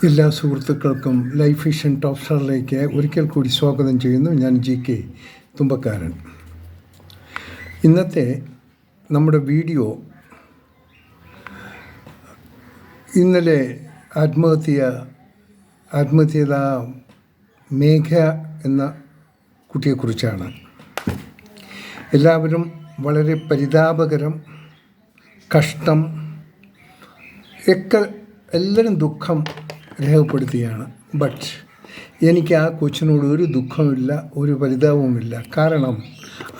എല്ലാ സുഹൃത്തുക്കൾക്കും life vision top സ്റ്റാറിലേക്ക് ഒരിക്കൽ കൂടി സ്വാഗതം ചെയ്യുന്നു. ഞാൻ GK തുമ്പക്കാരൻ. ഇന്നത്തെ നമ്മുടെ വീഡിയോ ഇന്നലെ ആത്മഹത്യ ചെയ്ത മേഘ എന്ന കുട്ടിയെക്കുറിച്ചാണ്. എല്ലാവരും വളരെ പരിതാപകരം, കഷ്ടം ഒക്കെ എല്ലാവരും ദുഃഖം രേഖപ്പെടുത്തുകയാണ്. ബട്ട് എനിക്ക് ആ കൊച്ചിനോട് ഒരു ദുഃഖമില്ല, ഒരു പരിതാപവുമില്ല. കാരണം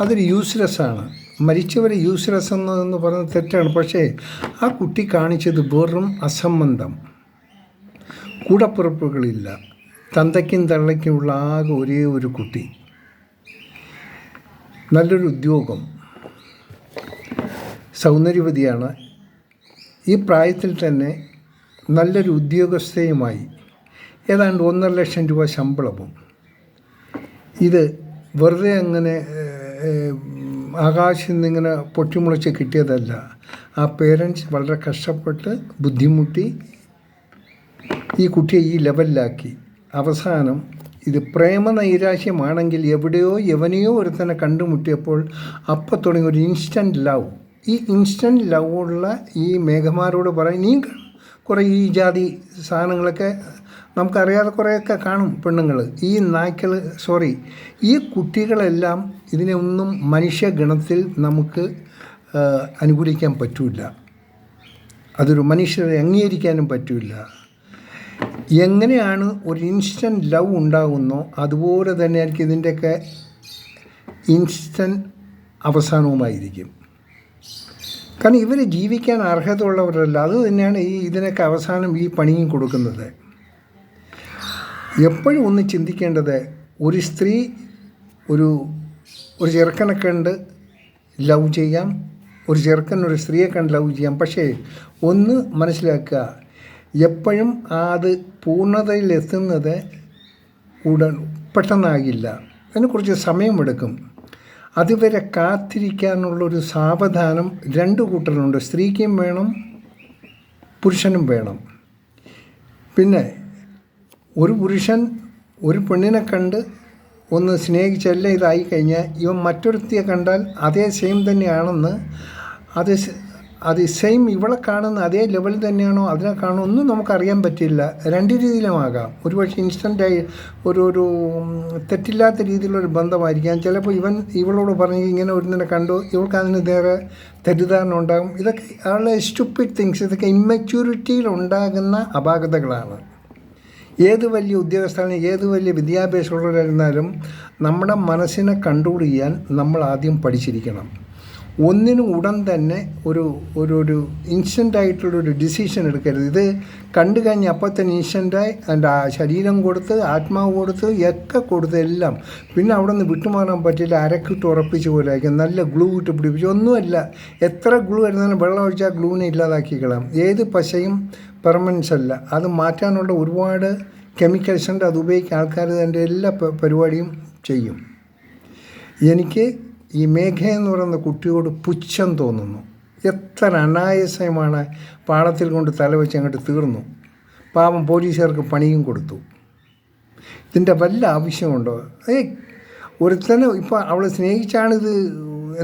അതൊരു യൂസ്ലെസ്സാണ്. മരിച്ചവരെ യൂസ്ലെസ് എന്ന് പറയുന്നത് തെറ്റാണ്. പക്ഷേ ആ കുട്ടി കാണിച്ചത് വെറും അസംബന്ധം. കൂടപ്പിറപ്പുകളില്ല. തന്തയ്ക്കും തള്ളയ്ക്കുമുള്ള ആകെ ഒരേ ഒരു കുട്ടി. നല്ലൊരു ഉദ്യോഗം, സൗന്ദര്യവതിയാണ്. ഈ പ്രായത്തിൽ തന്നെ നല്ലൊരു ഉദ്യോഗസ്ഥയുമായി ഏതാണ്ട് 1.5 ലക്ഷം രൂപ ശമ്പളവും. ഇത് വെറുതെ അങ്ങനെ ആകാശത്ത് നിന്നിങ്ങനെ പൊട്ടിമുളച്ച് കിട്ടിയതല്ല. ആ പേരൻസ് വളരെ കഷ്ടപ്പെട്ട് ബുദ്ധിമുട്ടി ഈ കുട്ടിയെ ഈ ലെവലിലാക്കി. അവസാനം ഇത് പ്രേമനൈരാശ്യമാണെങ്കിൽ എവിടെയോ എവനെയോ ഒരുത്തനെ കണ്ടുമുട്ടിയപ്പോൾ അപ്പം തുടങ്ങി ഒരു ഇൻസ്റ്റൻറ്റ് ലവ്. ഈ ഇൻസ്റ്റൻറ്റ് ലവുള്ള ഈ മേഘമാരോട് പറയും, നീ കുറേ ഈ ജാതി സാധനങ്ങളൊക്കെ നമുക്കറിയാതെ കുറേയൊക്കെ കാണും പെണ്ണുങ്ങൾ. ഈ നായ്ക്കൾ ഈ കുട്ടികളെല്ലാം ഇതിനെ ഒന്നും മനുഷ്യഗണത്തിൽ നമുക്ക് അനുകൂലിക്കാൻ പറ്റില്ല. അതൊരു മനുഷ്യരെ അംഗീകരിക്കാനും പറ്റില്ല. എങ്ങനെയാണ് ഒരു ഇൻസ്റ്റൻറ്റ് ലവ് ഉണ്ടാകുന്നോ അതുപോലെ തന്നെ ആയിരിക്കും ഇതിൻ്റെയൊക്കെ ഇൻസ്റ്റൻറ്റ് അവസാനവുമായിരിക്കും. കാരണം ഇവർ ജീവിക്കാൻ അർഹത ഉള്ളവരല്ല. അത് തന്നെയാണ് ഇതിനൊക്കെ അവസാനം ഈ പണിയും കൊടുക്കുന്നത്. എപ്പോഴും ഒന്ന് ചിന്തിക്കേണ്ടത്, ഒരു സ്ത്രീ ഒരു ചെറുക്കനെ കണ്ട് ലവ് ചെയ്യാം, ഒരു ചെറുക്കൻ ഒരു സ്ത്രീയെ കണ്ട് ലവ് ചെയ്യാം. പക്ഷേ ഒന്ന് മനസ്സിലാക്കുക, എപ്പോഴും അത് പൂർണ്ണതയിലെത്തുന്നത് പെട്ടെന്നാകില്ല. അതിനെക്കുറിച്ച് സമയമെടുക്കും. അതുവരെ കാത്തിരിക്കാനുള്ളൊരു സാവധാനം രണ്ട് കൂട്ടരുണ്ട്. സ്ത്രീക്കും വേണം, പുരുഷനും വേണം. പിന്നെ ഒരു പുരുഷൻ ഒരു പെണ്ണിനെ കണ്ട് ഒന്ന് സ്നേഹിച്ചെല്ലാം ഇതായി കഴിഞ്ഞാൽ ഇവൻ മറ്റൊരുത്തിയെ കണ്ടാൽ അതേ സെയിം തന്നെയാണെന്ന്, അത് സെയിം ഇവളെ കാണുന്ന അതേ ലെവൽ തന്നെയാണോ അതിനെ കാണുമോ ഒന്നും നമുക്കറിയാൻ പറ്റില്ല. രണ്ട് രീതിയിലുമാകാം. ഒരുപക്ഷെ ഇൻസ്റ്റൻ്റായി ഒരു തെറ്റില്ലാത്ത രീതിയിലൊരു ബന്ധമായിരിക്കാം. ചിലപ്പോൾ ഇവളോട് പറഞ്ഞ് ഇങ്ങനെ ഒരുതിനെ കണ്ടു, ഇവൾക്ക് അതിന് നേരെ തെറ്റിദ്ധാരണ ഉണ്ടാകും. ഇതൊക്കെ അവളുടെ സ്റ്റുപ്പിഡ് തിങ്സ്. ഇതൊക്കെ ഇമ്മച്യൂരിറ്റിയിൽ ഉണ്ടാകുന്ന അപാകതകളാണ്. ഏത് വലിയ ഉദ്യോഗസ്ഥനും ഏത് വലിയ വിദ്യാഭ്യാസമുള്ളവരായിരുന്നാലും നമ്മുടെ മനസ്സിനെ കൺട്രോൾ ചെയ്യാൻ നമ്മൾ ആദ്യം പഠിച്ചിരിക്കണം. ഒന്നിനും ഉടൻ തന്നെ ഒരു ഇൻസ്റ്റൻ്റായിട്ടുള്ളൊരു ഡിസിഷൻ എടുക്കരുത്. ഇത് കണ്ടു കഴിഞ്ഞ് അപ്പോൾ തന്നെ ഇൻസ്റ്റൻ്റായി അതിൻ്റെ ശരീരം കൊടുത്ത് ആത്മാവ് കൊടുത്ത് ഒക്കെ കൊടുത്ത് എല്ലാം പിന്നെ അവിടെ നിന്ന് വിട്ടുമാറാൻ പറ്റില്ല. അരക്കിട്ട് ഉറപ്പിച്ച് പോലെ ആയിരിക്കും. നല്ല ഗ്ലൂ ഇട്ട് പിടിപ്പിച്ച് ഒന്നുമല്ല. എത്ര ഗ്ലൂ വരുന്നാലും വെള്ളം ഒഴിച്ചാൽ ഗ്ലൂവിനെ ഇല്ലാതാക്കി കളയാം. ഏത് പശയും പെർമനൻസ് അല്ല. അത് മാറ്റാനുള്ള ഒരുപാട് കെമിക്കൽസ് ഉണ്ട്. അത് ഉപയോഗിക്കാൻ ആൾക്കാർ അതിൻ്റെ എല്ലാ പരിപാടിയും ചെയ്യും. എനിക്ക് ഈ മേഘ എന്ന് പറയുന്ന കുട്ടിയോട് പുച്ഛം തോന്നുന്നു. എത്ര അനായാസമാണ് പാളത്തിൽ കൊണ്ട് തലവെച്ച് അങ്ങോട്ട് തീർന്നു. പാവം പോലീസുകാർക്ക് പണിയും കൊടുത്തു. ഇതിൻ്റെ വല്ല ആവശ്യമുണ്ടോ? ഒരുത്തന്നെ ഇപ്പോൾ അവൾ സ്നേഹിച്ചാണിത്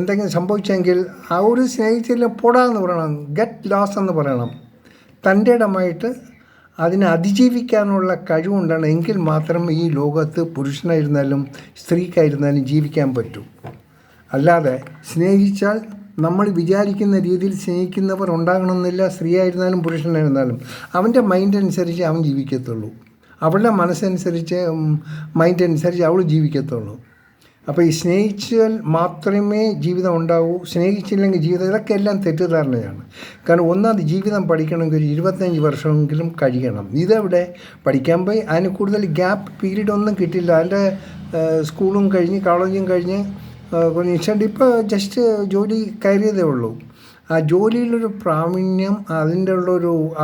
എന്തെങ്കിലും സംഭവിച്ചെങ്കിൽ ആ ഒരു സ്നേഹിച്ചില്ല പോടാന്ന് പറയണം. ഗെറ്റ് ലോസ് എന്ന് പറയണം. തൻ്റെ ഇടമായിട്ട് അതിനെ അതിജീവിക്കാനുള്ള കഴിവുണ്ടാണ്. എങ്കിൽ മാത്രം ഈ ലോകത്ത് പുരുഷനായിരുന്നാലും സ്ത്രീക്കായിരുന്നാലും ജീവിക്കാൻ പറ്റൂ. അല്ലാതെ സ്നേഹിച്ചാൽ നമ്മൾ വിചാരിക്കുന്ന രീതിയിൽ സ്നേഹിക്കുന്നവർ ഉണ്ടാകണമെന്നില്ല. സ്ത്രീ ആയിരുന്നാലും പുരുഷനായിരുന്നാലും അവൻ്റെ മൈൻഡ് അനുസരിച്ച് അവൻ ജീവിക്കത്തുള്ളൂ. അവളുടെ മനസ്സനുസരിച്ച് മൈൻഡ് അനുസരിച്ച് അവൾ ജീവിക്കത്തുള്ളൂ. അപ്പോൾ ഈ സ്നേഹിച്ചാൽ മാത്രമേ ജീവിതം ഉണ്ടാവൂ, സ്നേഹിച്ചില്ലെങ്കിൽ ജീവിതം, ഇതൊക്കെ എല്ലാം തെറ്റിദ്ധാരണയാണ്. കാരണം ഒന്നാമത് ജീവിതം പഠിക്കണമെങ്കിൽ ഒരു 25 വർഷമെങ്കിലും കഴിയണം. ഇതെവിടെ പഠിക്കാൻ പോയി അതിന് കൂടുതൽ ഗ്യാപ്പ് പീരീഡ് ഒന്നും കിട്ടില്ല. അതിൻ്റെ സ്കൂളും കഴിഞ്ഞ് കോളേജും കഴിഞ്ഞ് ഇഷ്ടം ഇപ്പോൾ ജസ്റ്റ് ജോലി കയറിയതേ ഉള്ളൂ. ആ ജോലിയിലൊരു പ്രാവീണ്യം,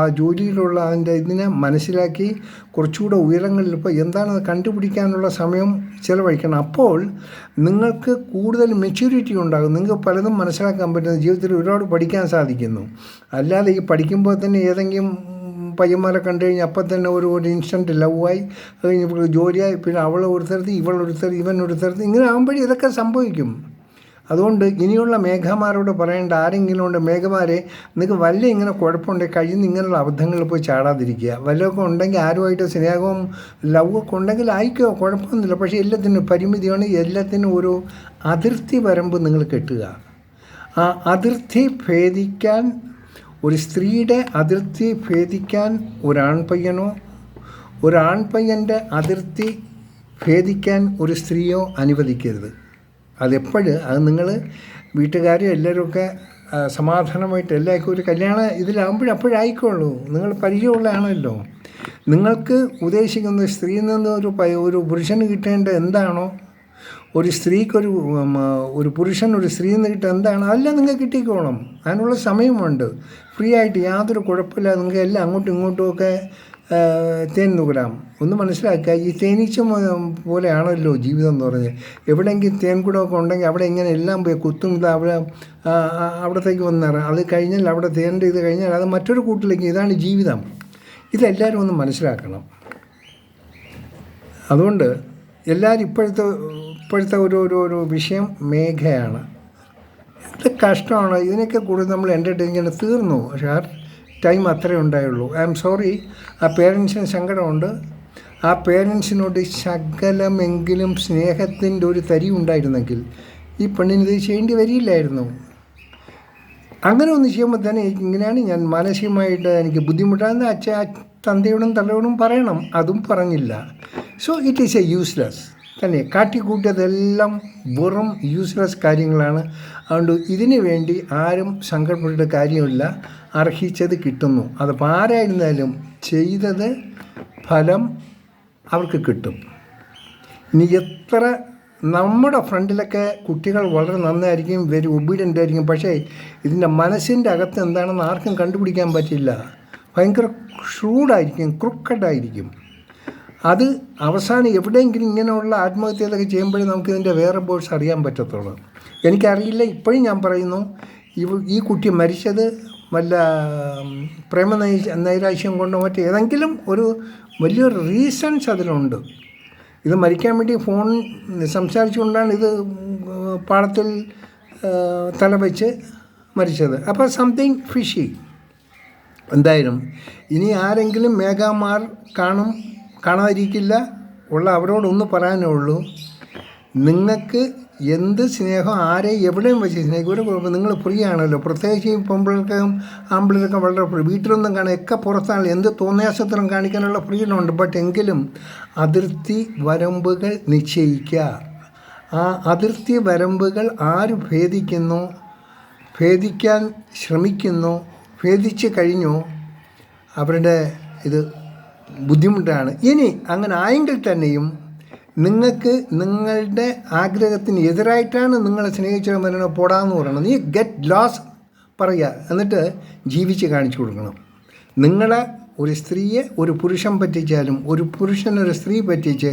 ആ ജോലിയിലുള്ള അതിൻ്റെ ഇതിനെ മനസ്സിലാക്കി കുറച്ചുകൂടെ ഉയരങ്ങളിൽ ഇപ്പോൾ എന്താണെന്ന് കണ്ടുപിടിക്കാനുള്ള സമയം ചിലവഴിക്കണം. അപ്പോൾ നിങ്ങൾക്ക് കൂടുതൽ മെച്യൂരിറ്റി ഉണ്ടാകും. നിങ്ങൾക്ക് പലതും മനസ്സിലാക്കാൻ പറ്റുന്ന ജീവിതത്തിൽ ഒരുപാട് പഠിക്കാൻ സാധിക്കുന്നു. അല്ലാതെ ഈ പഠിക്കുമ്പോൾ തന്നെ ഏതെങ്കിലും പയ്യന്മാരെ കണ്ടു കഴിഞ്ഞാൽ അപ്പം തന്നെ ഒരു ഇൻസ്റ്റൻറ്റ് ലവായി, അത് കഴിഞ്ഞപ്പോൾ ജോലിയായി, പിന്നെ അവൾ ഒരു സ്ഥലത്ത്, ഇവൾ ഒരു സ്ഥലത്ത്, ഇവൻ ഒരു സ്ഥലത്ത്, ഇങ്ങനെ ആകുമ്പോഴേ ഇതൊക്കെ സംഭവിക്കും. അതുകൊണ്ട് ഇനിയുള്ള മേഘമാരോട് പറയേണ്ട ആരെങ്കിലും ഉണ്ട്, മേഘമാരെ നിങ്ങൾക്ക് വല്ല ഇങ്ങനെ കുഴപ്പമുണ്ടെങ്കിൽ കഴിയുന്ന ഇങ്ങനെയുള്ള അബദ്ധങ്ങളിൽ പോയി ചാടാതിരിക്കുക. വല്ലതൊക്കെ ഉണ്ടെങ്കിൽ ആരുമായിട്ട് സ്നേഹവും ലവൊക്കെ ഉണ്ടെങ്കിൽ ആയിക്കോ, കുഴപ്പമൊന്നുമില്ല. പക്ഷേ എല്ലാത്തിനും പരിമിതിയാണ്, എല്ലാത്തിനും ഒരു അതിർത്തി വരമ്പ് നിങ്ങൾ കെട്ടുക. ആ അതിർത്തി ഭേദിക്കാൻ, ഒരു സ്ത്രീയുടെ അതിർത്തി ഭേദിക്കാൻ ഒരാൺപയ്യനോ, ഒരാൺപയ്യൻ്റെ അതിർത്തി ഭേദിക്കാൻ ഒരു സ്ത്രീയോ അനുവദിക്കരുത്. അതെപ്പോഴും അത് നിങ്ങൾ വീട്ടുകാരും എല്ലാവരുമൊക്കെ സമാധാനമായിട്ട് എല്ലാവർക്കും ഒരു കല്യാണം അപ്പോഴായിക്കോളൂ. നിങ്ങൾ പരിചയമുള്ളതാണല്ലോ. നിങ്ങൾക്ക് ഉദ്ദേശിക്കുന്ന സ്ത്രീയിൽ നിന്ന് ഒരു പുരുഷന് കിട്ടേണ്ട എന്താണോ, ഒരു സ്ത്രീക്കൊരു പുരുഷൻ ഒരു സ്ത്രീയിൽ നിന്ന് കിട്ടുക എന്താണോ അതെല്ലാം നിങ്ങൾക്ക് കിട്ടിക്കോളും. അതിനുള്ള സമയമുണ്ട്. ഫ്രീ ആയിട്ട് യാതൊരു കുഴപ്പമില്ല. നിങ്ങൾക്ക് എല്ലാം അങ്ങോട്ടും ഇങ്ങോട്ടുമൊക്കെ തേൻ നുകരാം. ഒന്ന് മനസ്സിലാക്കുക, ഈ തേനീച്ച പോലെയാണല്ലോ ജീവിതം എന്ന് പറഞ്ഞത്. എവിടെയെങ്കിലും തേൻകുടമൊക്കെ ഉണ്ടെങ്കിൽ അവിടെ ഇങ്ങനെ എല്ലാം പോയി കുത്തും, ഇത് അവിടത്തേക്ക് വന്നിറങ്ങും. അത് കഴിഞ്ഞാൽ അവിടെ തേൻ്റെ ഇത് കഴിഞ്ഞാൽ അത് മറ്റൊരു കൂട്ടിലേക്ക്. ഇതാണ് ജീവിതം. ഇതെല്ലാവരും ഒന്ന് മനസ്സിലാക്കണം. അതുകൊണ്ട് എല്ലാവരും ഇപ്പോഴത്തെ ഒരു വിഷയം മേഘയാണ്. ഇത് കഷ്ടമാണ്. ഇതിനൊക്കെ കൂടുതൽ നമ്മൾ എൻ്റർടൈൻ തീർന്നു. പക്ഷേ ടൈം അത്രേ ഉണ്ടായുള്ളൂ. I am sorry. ആ പേരൻസിന് സങ്കടമുണ്ട്. ആ പേരൻസിനോട് ശകലമെങ്കിലും സ്നേഹത്തിൻ്റെ ഒരു തരി ഉണ്ടായിരുന്നെങ്കിൽ ഈ പെണ്ണിന് ഇത് ചെയ്യേണ്ടി വരില്ലായിരുന്നു. അങ്ങനെ ഒന്ന് ചെയ്യുമ്പോൾ തന്നെ ഇങ്ങനെയാണ് ഞാൻ മാനസികമായിട്ട് എനിക്ക് ബുദ്ധിമുട്ടാണെന്ന് തന്തയോടും തള്ളയോടും പറയണം. അതും പറഞ്ഞില്ല. So it is A useless തന്നെ. കാട്ടിക്കൂട്ടിയതെല്ലാം വെറും യൂസ്ലെസ് കാര്യങ്ങളാണ്. അതുകൊണ്ട് ഇതിനു വേണ്ടി ആരും സങ്കടപ്പെട്ടിട്ട് കാര്യമില്ല. അർഹിച്ചത് കിട്ടുന്നു. അതിപ്പോൾ ആരായിരുന്നാലും ചെയ്തത് ഫലം അവർക്ക് കിട്ടും. ഇനി എത്ര നമ്മുടെ ഫ്രണ്ടിലൊക്കെ കുട്ടികൾ വളരെ നന്നായിരിക്കും, വെരി ഒബീഡിയൻ്റ് ആയിരിക്കും. പക്ഷേ ഇതിൻ്റെ മനസ്സിൻ്റെ അകത്ത് എന്താണെന്ന് ആർക്കും കണ്ടുപിടിക്കാൻ പറ്റില്ല. ഭയങ്കര ഷ്രൂഡായിരിക്കും, ക്രുക്കഡായിരിക്കും. അത് അവസാനം എവിടെയെങ്കിലും ഇങ്ങനെയുള്ള ആത്മഹത്യകളൊക്കെ ചെയ്യുമ്പോഴേ നമുക്കിതിൻ്റെ വേറെ ബോഴ്സ് അറിയാൻ പറ്റത്തുള്ളൂ. എനിക്കറിയില്ല. ഇപ്പോഴും ഞാൻ പറയുന്നു, ഈ കുട്ടി മരിച്ചത് വല്ല നൈരാശ്യം കൊണ്ടോ ഏതെങ്കിലും ഒരു വലിയൊരു റീസൺസ് അതിലുണ്ട്. ഇത് മരിക്കാൻ വേണ്ടി ഫോൺ സംസാരിച്ചുകൊണ്ടാണ് ഇത് പാടത്തിൽ തല വെച്ച് മരിച്ചത്. അപ്പോൾ സംതിങ് ഫിഷി. എന്തായാലും ഇനി ആരെങ്കിലും മേഘമാർ കാണാതിരിക്കില്ല. അവരോടൊന്ന് പറയാനേ ഉള്ളൂ, നിങ്ങൾക്ക് എന്ത് സ്നേഹം ആരെ എവിടെയും വെച്ച് സ്നേഹിക്കും. ഒരു കുഴപ്പം. നിങ്ങൾ ഫ്രീ ആണല്ലോ. പ്രത്യേകിച്ച് ഈ പെമ്പിളർക്കും ആമ്പിളർക്കും വളരെ ഫ്രീ. വീട്ടിലൊന്നും കാണാൻ ഒക്കെ പുറത്താണ്. എന്ത് തോന്നിയാസത്തിനും കാണിക്കാനുള്ള ഫ്രീഡം ഉണ്ട്. ബട്ട് എങ്കിലും അതിർത്തി വരമ്പുകൾ നിശ്ചയിക്കുക. ആ അതിർത്തി വരമ്പുകൾ ആര് ഭേദിക്കാൻ ശ്രമിക്കുന്നു, ഭേദിച്ച് കഴിഞ്ഞോ അവരുടെ ഇത് ബുദ്ധിമുട്ടാണ്. ഇനി അങ്ങനെ ആയെങ്കിൽ തന്നെയും നിങ്ങൾക്ക് നിങ്ങളുടെ ആഗ്രഹത്തിന് എതിരായിട്ടാണ് നിങ്ങളെ സ്നേഹിച്ചവൻ വരണോ പോടാന്ന് പറയണം. നീ ഗെറ്റ് ലോസ് പറയുക, എന്നിട്ട് ജീവിച്ച് കാണിച്ചു കൊടുക്കണം. നിങ്ങളെ ഒരു സ്ത്രീയെ ഒരു പുരുഷൻ പറ്റിച്ചാലും ഒരു പുരുഷനൊരു സ്ത്രീ പറ്റിച്ച്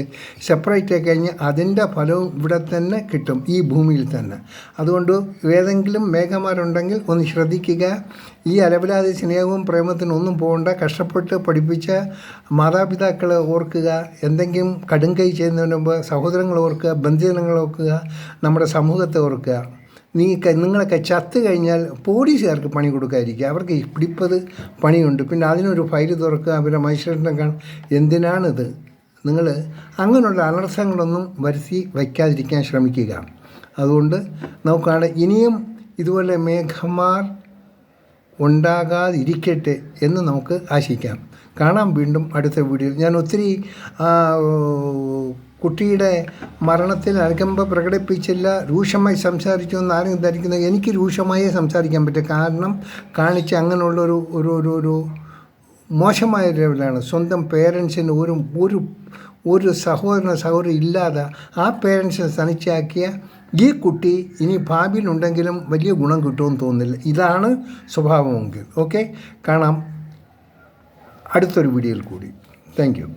സെപ്പറേറ്റ് ആയി കഴിഞ്ഞ് അതിൻ്റെ ഫലവും ഇവിടെ തന്നെ കിട്ടും, ഈ ഭൂമിയിൽ തന്നെ. അതുകൊണ്ട് ഏതെങ്കിലും മേഘമാരുണ്ടെങ്കിൽ ഒന്ന് ശ്രദ്ധിക്കുക. ഈ അലവിലാതെ സ്നേഹവും പ്രേമത്തിനും ഒന്നും പോകണ്ട. കഷ്ടപ്പെട്ട് പഠിപ്പിച്ച മാതാപിതാക്കളെ ഓർക്കുക. എന്തെങ്കിലും കടുംകൈ ചെയ്യുന്നതിന് മുമ്പ് സഹോദരങ്ങളെ ഓർക്കുക, ബന്ധുജനങ്ങളെ ഓർക്കുക, നമ്മുടെ സമൂഹത്തെ ഓർക്കുക. നിങ്ങളൊക്കെ ചത്തു കഴിഞ്ഞാൽ പോലീസുകാർക്ക് പണി കൊടുക്കാതിരിക്കുക. അവർക്ക് പിടിപ്പത് പണിയുണ്ട്. പിന്നെ അതിനൊരു ഫയൽ തുറക്കുക, അവരുടെ മജിസ്ട്രേറ്റിനെ കാണും. എന്തിനാണിത്? നിങ്ങൾ അങ്ങനെയുള്ള അനർത്ഥങ്ങളൊന്നും വരുത്തി വയ്ക്കാതിരിക്കാൻ ശ്രമിക്കുക. അതുകൊണ്ട് നമുക്കാണ് ഇനിയും ഇതുപോലെ മേഘമാർ ഉണ്ടാകാതിരിക്കട്ടെ എന്ന് നമുക്ക് ആശിക്കാം. കാണാം വീണ്ടും അടുത്ത വീഡിയോയിൽ. ഞാൻ ഒത്തിരി കുട്ടിയുടെ മരണത്തിൽ അനുകമ്പ പ്രകടിപ്പിച്ചില്ല, രൂക്ഷമായി സംസാരിച്ചു എന്ന് ആരും ധരിക്കുന്നത്. എനിക്ക് രൂക്ഷമായേ സംസാരിക്കാൻ പറ്റും. കാരണം കാണിച്ച അങ്ങനെയുള്ള ഒരു മോശമായ ലെവലാണ്. സ്വന്തം പേരൻസിന് ഒരു സഹോദരി ഇല്ലാതെ ആ പേരൻസിനെ തനിച്ചാക്കിയ ഈ കുട്ടി ഇനി ഭാവിയിലുണ്ടെങ്കിലും വലിയ ഗുണം കിട്ടുമെന്ന് തോന്നുന്നില്ല. ഇതാണ് സ്വഭാവമെങ്കിൽ. ഓക്കെ, കാണാം അടുത്തൊരു വീഡിയോയിൽ കൂടി. Thank you.